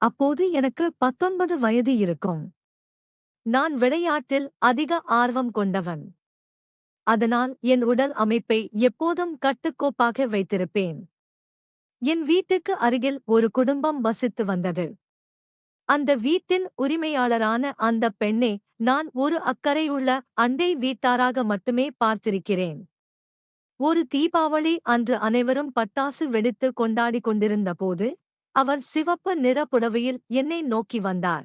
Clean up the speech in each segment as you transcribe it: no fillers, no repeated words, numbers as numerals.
அப்போது எனக்கு 19 வயது இருக்கும். நான் விளையாட்டில் அதிக ஆர்வம் கொண்டவன். அதனால் என் உடல் அமைப்பை எப்போதும் கட்டுக்கோப்பாக வைத்திருப்பேன். என் வீட்டுக்கு அருகில் ஒரு குடும்பம் வசித்து வந்தது. அந்த வீட்டின் உரிமையாளரான அந்த பெண்ணை நான் ஒரு அக்கறையுள்ள அண்டை வீட்டாராக மட்டுமே பார்த்திருக்கிறேன். ஒரு தீபாவளி அன்று அனைவரும் பட்டாசு வெடித்து கொண்டாடிக் கொண்டிருந்தபோது அவர் சிவப்பு நிற புடவையில் என்னை நோக்கி வந்தார்.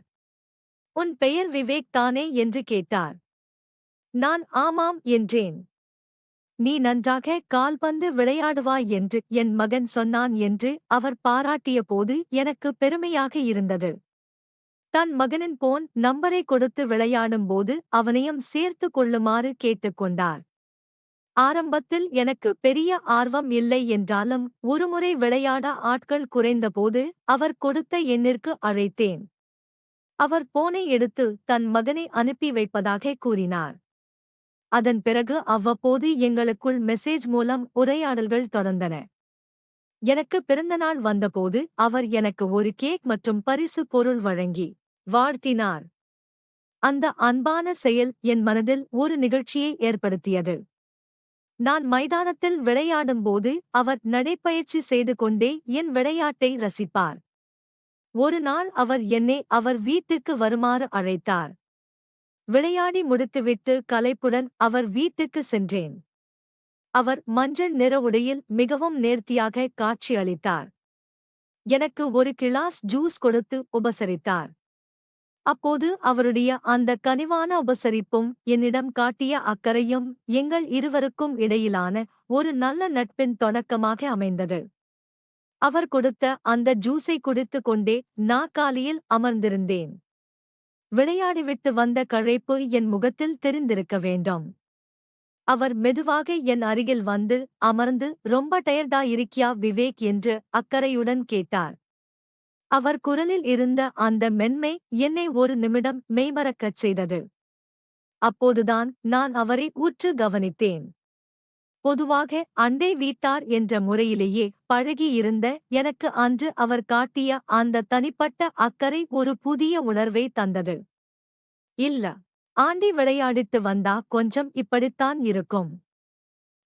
உன் பெயர் விவேக் தானே என்று கேட்டார். நான் ஆமாம் என்றேன். நீ நன்றாக கால்பந்து விளையாடுவாய் என்று என் மகன் சொன்னான் என்று அவர் பாராட்டிய போது எனக்கு பெருமையாக இருந்தது. தன் மகனின் போன் நம்பரை கொடுத்து விளையாடும்போது அவனையும் சேர்த்து கொள்ளுமாறு கேட்டுக்கொண்டார். ஆரம்பத்தில் எனக்கு பெரிய ஆர்வம் இல்லை என்றாலும் ஒருமுறை விளையாட ஆட்கள் குறைந்தபோது அவர் கொடுத்த எண்ணிற்கு அழைத்தேன். அவர் போனை எடுத்து தன் மகனை அனுப்பி வைப்பதாக கூறினார். அதன் பிறகு அவ்வப்போது எங்களுக்குள் மெசேஜ் மூலம் உரையாடல்கள் தொடர்ந்தன. எனக்கு பிறந்தநாள் வந்தபோது அவர் எனக்கு ஒரு கேக் மற்றும் பரிசு பொருள் வழங்கி வாழ்த்தினார். அந்த அன்பான செயல் என் மனதில் ஒரு நிகழ்ச்சியை ஏற்படுத்தியது. நான் மைதானத்தில் விளையாடும்போது அவர் நடைப்பயிற்சி செய்து கொண்டே என் விளையாட்டை ரசிப்பார். ஒரு நாள் அவர் என்னை அவர் வீட்டுக்கு வருமாறு அழைத்தார். விளையாடி முடித்துவிட்டு களைப்புடன் அவர் வீட்டுக்கு சென்றேன். அவர் மஞ்சள் நிற உடையில் மிகவும் நேர்த்தியாக காட்சியளித்தார். எனக்கு ஒரு கிளாஸ் ஜூஸ் கொடுத்து உபசரித்தார். அப்போது அவருடைய அந்த கனிவான உபசரிப்பும் என்னிடம் காட்டிய அக்கறையும் எங்கள் இருவருக்கும் இடையிலான ஒரு நல்ல நட்பின் தொடக்கமாக அமைந்தது. அவர் கொடுத்த அந்த ஜூஸை குடித்துக் கொண்டே நாற்காலியில் அமர்ந்திருந்தேன். விளையாடிவிட்டு வந்த களைப்பு என் முகத்தில் தெரிந்திருக்க வேண்டும். அவர் மெதுவாக என் அருகில் வந்து அமர்ந்து ரொம்ப டயர்டா இருக்கியா விவேக் என்று அக்கறையுடன் கேட்டார். அவர் குரலில் இருந்த அந்த மென்மை என்னை ஒரு நிமிடம் மெய்மறக்கச் செய்தது. அப்போதுதான் நான் அவரை உற்று கவனித்தேன். பொதுவாக அண்டை வீட்டார் என்ற முறையிலேயே பழகியிருந்த எனக்கு அன்று அவர் காட்டிய அந்த தனிப்பட்ட அக்கறை ஒரு புதிய உணர்வை தந்தது. இல்ல, ஆண்டி விளையாடிட்டு வந்தா கொஞ்சம் இப்படித்தான் இருக்கும்.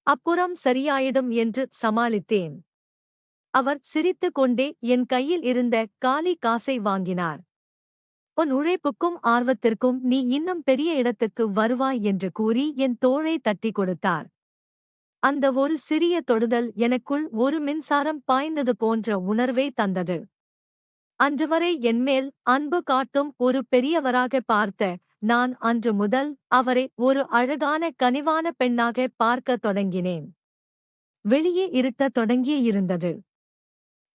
அப்புறம் சரியாயிடும் என்று சமாளித்தேன். அவர் சிரித்துக் கொண்டே என் கையில் இருந்த காலி காசை வாங்கினார். உன் உழைப்புக்கும் ஆர்வத்திற்கும் நீ இன்னும் பெரிய இடத்துக்கு வருவாய் என்று கூறி என் தோளை தட்டிக் கொடுத்தார். அந்த ஒரு சிறிய தொடுதல் எனக்குள் ஒரு மின்சாரம் பாய்ந்தது போன்ற உணர்வை தந்தது. அன்றுவரை என்மேல் அன்பு காட்டும் ஒரு பெரியவராக பார்த்த நான் அன்று முதல் அவரை ஒரு அழகான கனிவான பெண்ணாக பார்க்கத் தொடங்கினேன். வெளியே இருட்டத் தொடங்கியிருந்தது.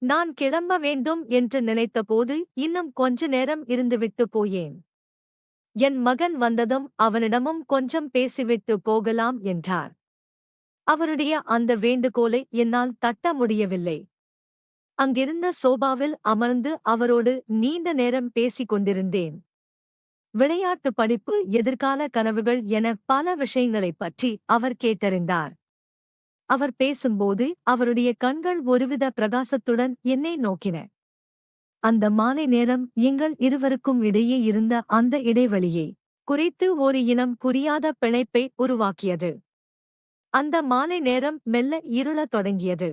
நான் கிளம்ப வேண்டும் என்று நினைத்தபோது இன்னும் கொஞ்ச நேரம் இருந்துவிட்டு போயேன். என் மகன் வந்ததும் அவனிடமும் கொஞ்சம் பேசிவிட்டு போகலாம் என்றார். அவருடைய அந்த வேண்டுகோளை என்னால் தட்ட முடியவில்லை. அங்கிருந்த சோபாவில் அமர்ந்து அவரோடு நீண்ட நேரம் பேசிக் கொண்டிருந்தேன். விளையாட்டு, படிப்பு, எதிர்கால கனவுகள் என பல விஷயங்களைப் பற்றி அவர் கேட்டறிந்தார். அவர் பேசும்போது அவருடைய கண்கள் ஒருவித பிரகாசத்துடன் என்னை நோக்கின. அந்த மாலை நேரம் எங்கள் இருவருக்கும் இடையே இருந்த அந்த இடைவெளியை குறைத்து ஒரு இனம் புரியாத பிணைப்பை உருவாக்கியது. அந்த மாலை நேரம் மெல்ல இருளத் தொடங்கியது.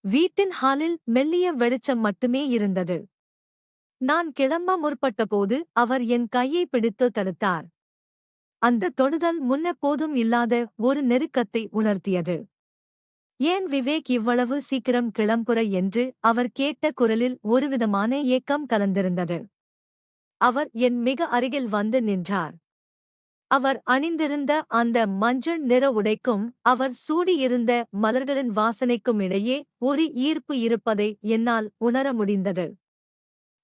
வீட்டின் ஹாலில் மெல்லிய வெளிச்சம் மட்டுமே இருந்தது. நான் கிளம்ப முற்பட்டபோது அவர் என் கையை பிடித்து தடுத்தார். அந்த தொடுதல் முன்னெப்போதும் இல்லாத ஒரு நெருக்கத்தை உணர்த்தியது. ஏன் விவேக் இவ்வளவு சீக்கிரம் கிளம்புற என்று அவர் கேட்ட குரலில் ஒருவிதமான ஏக்கம் கலந்திருந்தது. அவர் என் மிக அருகில் வந்து நின்றார். அவர் அணிந்திருந்த அந்த மஞ்சள் நிற உடைக்கும் அவர் சூடியிருந்த மலர்களின் வாசனைக்கும் இடையே ஒரு ஈர்ப்பு இருப்பதை என்னால் உணர முடிந்தது.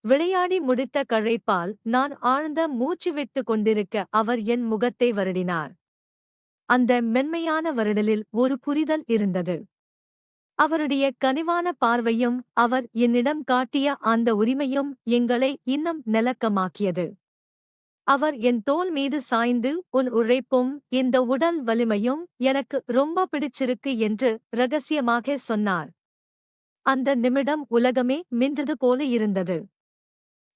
விளையாடி முடித்த களைப்பால் நான் ஆழ்ந்த மூச்சு விட்டுக் கொண்டிருக்க அவர் என் முகத்தை வருடினார். அந்த மென்மையான வருடலில் ஒரு புரிதல் இருந்தது. அவருடைய கனிவான பார்வையும் அவர் என்னிடம் காட்டிய அந்த உரிமையும் எங்களை இன்னும் நெருக்கமாக்கியது. அவர் என் தோள் மீது சாய்ந்து, உன் உழைப்பும் இந்த உடல் வலிமையும் எனக்கு ரொம்ப பிடிச்சிருக்கு என்று ரகசியமாக சொன்னார். அந்த நிமிடம் உலகமே மின்றது போல இருந்தது.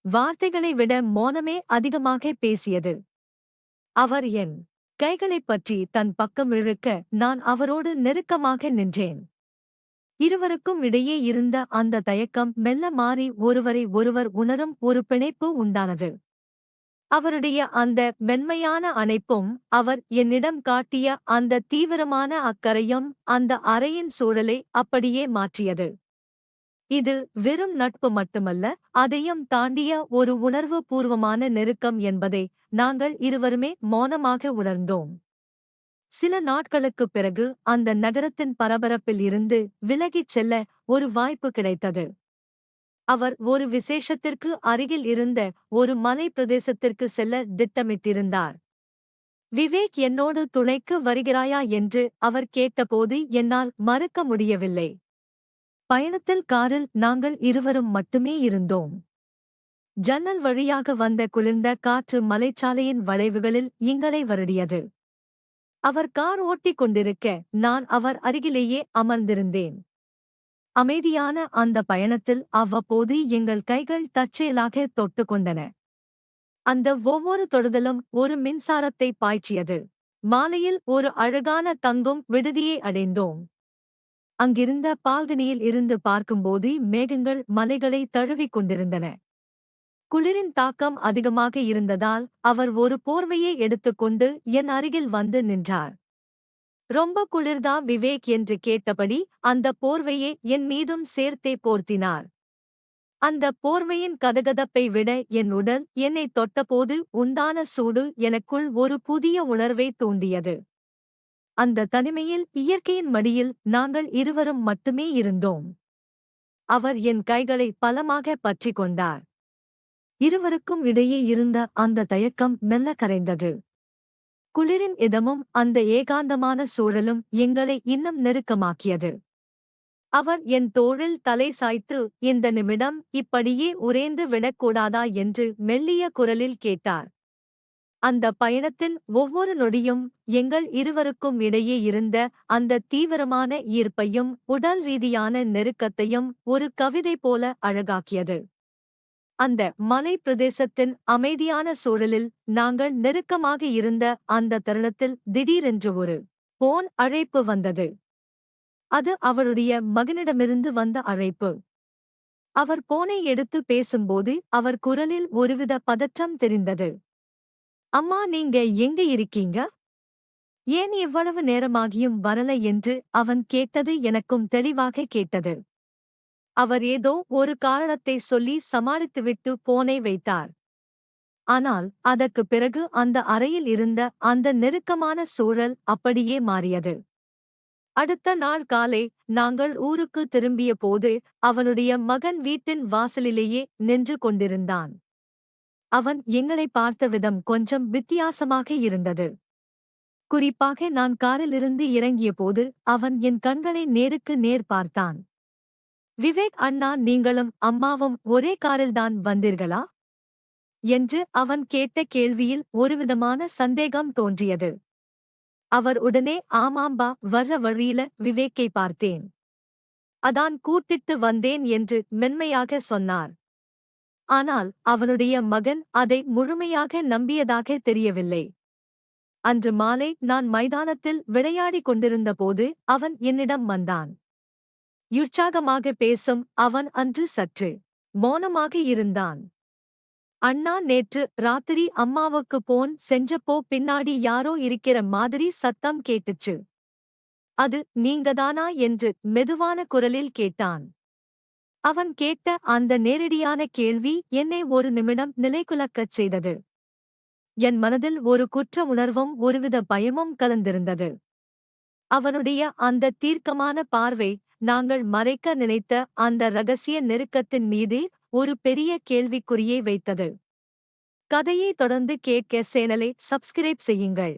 வார்த்தைகளை விட மௌனமே அதிகமாக பேசியது. அவர் என் கைகளைப் பற்றி தன் பக்கம் இழுக்க நான் அவரோடு நெருக்கமாக நின்றேன். இருவருக்கும் இடையே இருந்த அந்த தயக்கம் மெல்ல மாறி ஒருவரை ஒருவர் உணரும் ஒரு பிணைப்பு உண்டானது. அவருடைய அந்த மென்மையான அணைப்பும் அவர் என்னிடம் காட்டிய அந்த தீவிரமான அக்கறையும் அந்த அறையின் சூழலை அப்படியே மாற்றியது. இது வெறும் நட்பு மட்டுமல்ல, அதையும் தாண்டிய ஒரு உணர்வு பூர்வமான நெருக்கம் என்பதை நாங்கள் இருவருமே மௌனமாக உணர்ந்தோம். சில நாட்களுக்குப் பிறகு அந்த நகரத்தின் பரபரப்பில் இருந்து விலகிச் செல்ல ஒரு வாய்ப்பு கிடைத்தது. அவர் ஒரு விசேஷத்திற்கு அருகில் இருந்த ஒரு மலை பிரதேசத்திற்கு செல்ல திட்டமிட்டிருந்தார். விவேக் என்னோடு துணைக்கு வருகிறாயா என்று அவர் கேட்டபோது என்னால் மறுக்க முடியவில்லை. பயணத்தில் காரில் நாங்கள் இருவரும் மட்டுமே இருந்தோம். ஜன்னல் வழியாக வந்த குளிர்ந்த காற்று மலைச்சாலையின் வளைவுகளில் எங்களை வருடியது. அவர் கார் ஓட்டிக் கொண்டிருக்க நான் அவர் அருகிலேயே அமர்ந்திருந்தேன். அமைதியான அந்த பயணத்தில் அவ்வப்போது எங்கள் கைகள் தற்செயலாக தொட்டுக்கொண்டன. அந்த ஒவ்வொரு தொடுதலும் ஒரு மின்சாரத்தை பாய்ச்சியது. மாலையில் ஒரு அழகான தங்கும் விடுதியை அடைந்தோம். அங்கிருந்த பால்கனியில் இருந்து பார்க்கும்போது மேகங்கள் மலைகளை தழுவிக் கொண்டிருந்தன. குளிரின் தாக்கம் அதிகமாக இருந்ததால் அவர் ஒரு போர்வையை எடுத்துக்கொண்டு என் அருகில் வந்து நின்றார். ரொம்ப குளிர்தா விவேக் என்று கேட்டபடி அந்த போர்வையை என் மீதும் சேர்த்தே போர்த்தினார். அந்த போர்வையின் கதகதப்பை விட என் உடல் என்னை தொட்டபோது உண்டான சூடு எனக்குள் ஒரு புதிய உணர்வை தூண்டியது. அந்த தனிமையில் இயற்கையின் மடியில் நாங்கள் இருவரும் மட்டுமே இருந்தோம். அவர் என் கைகளை பலமாக பற்றிக் கொண்டார். இருவருக்கும் இடையே இருந்த அந்த தயக்கம் மெல்ல கரைந்தது. குளிரின் இதமும் அந்த ஏகாந்தமான சூழலும் எங்களை இன்னும் நெருக்கமாக்கியது. அவர் என் தோளில் தலை சாய்த்து, இந்த நிமிடம் இப்படியே உறைந்து விடக்கூடாதா என்று மெல்லிய குரலில் கேட்டார். அந்த பயணத்தின் ஒவ்வொரு நொடியும் எங்கள் இருவருக்கும் இடையே இருந்த அந்த தீவிரமான ஈர்ப்பையும் உடல் ரீதியான நெருக்கத்தையும் ஒரு கவிதை போல அழகாக்கியது. அந்த மலை பிரதேசத்தின் அமைதியான சூழலில் நாங்கள் நெருக்கமாக இருந்த அந்த தருணத்தில் திடீரென்று ஒரு போன் அழைப்பு வந்தது. அது அவருடைய மகனிடமிருந்து வந்த அழைப்பு. அவர் போனை எடுத்து பேசும்போது அவர் குரலில் ஒருவித பதற்றம் தெரிந்தது. அம்மா, நீங்க எங்க இருக்கீங்க? ஏன் இவ்வளவு நேரமாகியும் வரல என்று அவன் கேட்டது எனக்கும் தெளிவாக கேட்டது. அவர் ஏதோ ஒரு காரணத்தை சொல்லி சமாளித்துவிட்டு போனை வைத்தார். ஆனால் அதற்குப் பிறகு அந்த அறையில் இருந்த அந்த நெருக்கமான சூழல் அப்படியே மாறியது. அடுத்த நாள் காலை நாங்கள் ஊருக்கு திரும்பிய போது அவனுடைய மகன் வீட்டின் வாசலிலேயே நின்று கொண்டிருந்தான். அவன் எங்களை பார்த்த விதம் கொஞ்சம் வித்தியாசமாக இருந்தது. குறிப்பாக நான் காரிலிருந்து இறங்கியபோது அவன் என் கண்களை நேருக்கு நேர் பார்த்தான். விவேக் அண்ணா, நீங்களும் அம்மாவும் ஒரே காரில்தான் வந்தீர்களா என்று அவன் கேட்ட கேள்வியில் ஒருவிதமான சந்தேகம் தோன்றியது. அவர் உடனே, ஆமாம்பா, வர்ற வழியில விவேக்கை பார்த்தேன், அதான் கூட்டிட்டு வந்தேன் என்று மென்மையாக சொன்னார். ஆனால் அவனுடைய மகன் அதை முழுமையாக நம்பியதாக தெரியவில்லை. அன்று மாலை நான் மைதானத்தில் விளையாடிக் கொண்டிருந்தபோது அவன் என்னிடம் வந்தான். உற்சாகமாக பேசும் அவன் அன்று சற்று மௌனமாக இருந்தான். அண்ணா, நேற்று ராத்திரி அம்மாவுக்கு போன் செஞ்சப்போ பின்னாடி யாரோ இருக்கிற மாதிரி சத்தம் கேட்டுச்சு. அது நீங்கதானா என்று மெதுவான குரலில் கேட்டான். அவன் கேட்ட அந்த நேரடியான கேள்வி என்னை ஒரு நிமிடம் நிலைகுலக்கச் செய்தது. என் மனதில் ஒரு குற்ற உணர்வும் ஒருவித பயமும் கலந்திருந்தது. அவனுடைய அந்த தீர்க்கமான பார்வை நாங்கள் மறைக்க நினைத்த அந்த இரகசிய நெருக்கத்தின் மீது ஒரு பெரிய கேள்விக்குறியை வைத்தது. கதையை தொடர்ந்து கேட்க சேனலை சப்ஸ்கிரைப் செய்யுங்கள்.